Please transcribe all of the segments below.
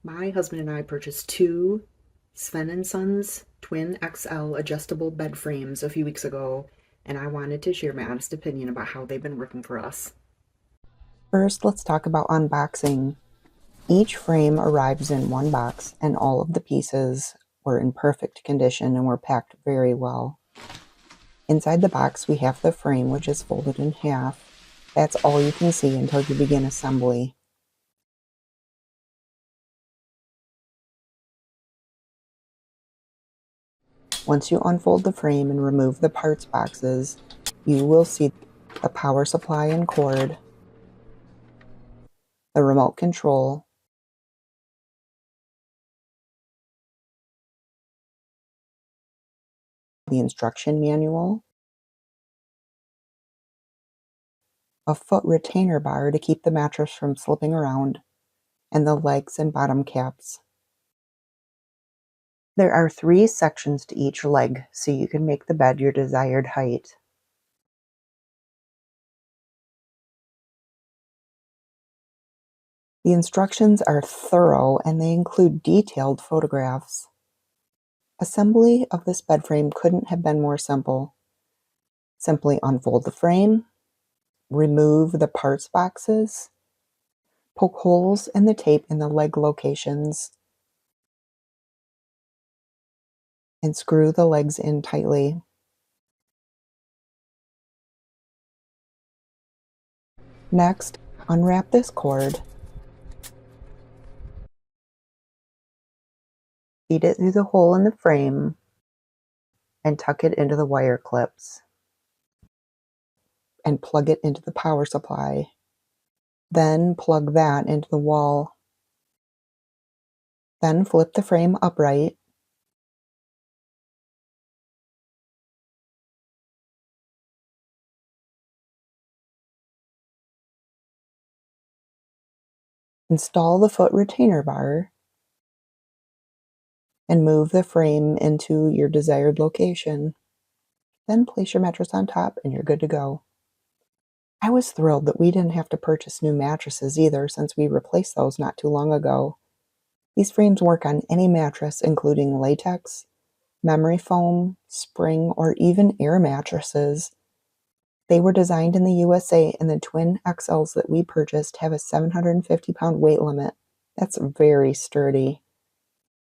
My husband and I purchased two Sven and Sons twin XL adjustable bed frames a few weeks ago, and I wanted to share my honest opinion about how they've been working for us. First, let's talk about unboxing. Each frame arrives in one box, and all of the pieces were in perfect condition and were packed very well. Inside the box, we have the frame, which is folded in half. That's all you can see until you begin assembly. Once you unfold the frame and remove the parts boxes, you will see the power supply and cord, the remote control, the instruction manual, a foot retainer bar to keep the mattress from slipping around, and the legs and bottom caps. There are 3 sections to each leg, so you can make the bed your desired height. The instructions are thorough and they include detailed photographs. Assembly of this bed frame couldn't have been more simple. Simply unfold the frame, remove the parts boxes, poke holes in the tape in the leg locations, and screw the legs in tightly. Next, unwrap this cord, feed it through the hole in the frame, and tuck it into the wire clips, and plug it into the power supply. Then plug that into the wall. Then flip the frame upright, install the foot retainer bar, and move the frame into your desired location. Then place your mattress on top and you're good to go. I was thrilled that we didn't have to purchase new mattresses either, since we replaced those not too long ago. These frames work on any mattress, including latex, memory foam, spring, or even air mattresses. They were designed in the USA, and the twin XLs that we purchased have a 750-pound weight limit. That's very sturdy.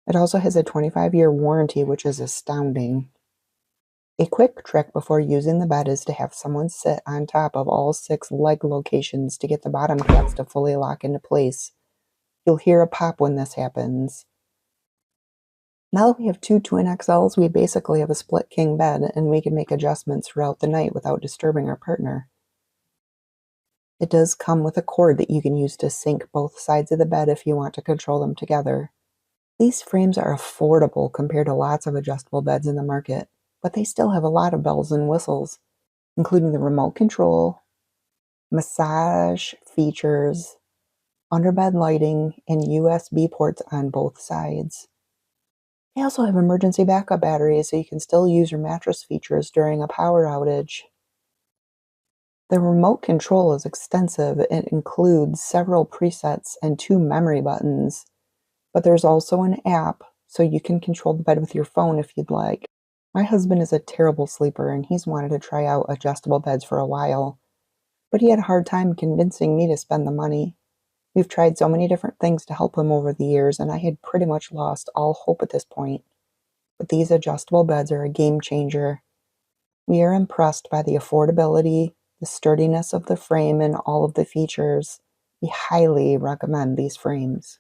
It also has a 25-year warranty, which is astounding. A quick trick before using the bed is to have someone sit on top of all 6 leg locations to get the bottom caps to fully lock into place. You'll hear a pop when this happens. Now that we have 2 twin XLs, we basically have a split king bed, and we can make adjustments throughout the night without disturbing our partner. It does come with a cord that you can use to sync both sides of the bed if you want to control them together. These frames are affordable compared to lots of adjustable beds in the market, but they still have a lot of bells and whistles, including the remote control, massage features, underbed lighting, and USB ports on both sides. They also have emergency backup batteries, so you can still use your mattress features during a power outage. The remote control is extensive. It includes several presets and 2 memory buttons, but there's also an app, so you can control the bed with your phone if you'd like. My husband is a terrible sleeper, and he's wanted to try out adjustable beds for a while, but he had a hard time convincing me to spend the money. We've tried so many different things to help him over the years, and I had pretty much lost all hope at this point. But these adjustable beds are a game changer. We are impressed by the affordability, the sturdiness of the frame, and all of the features. We highly recommend these frames.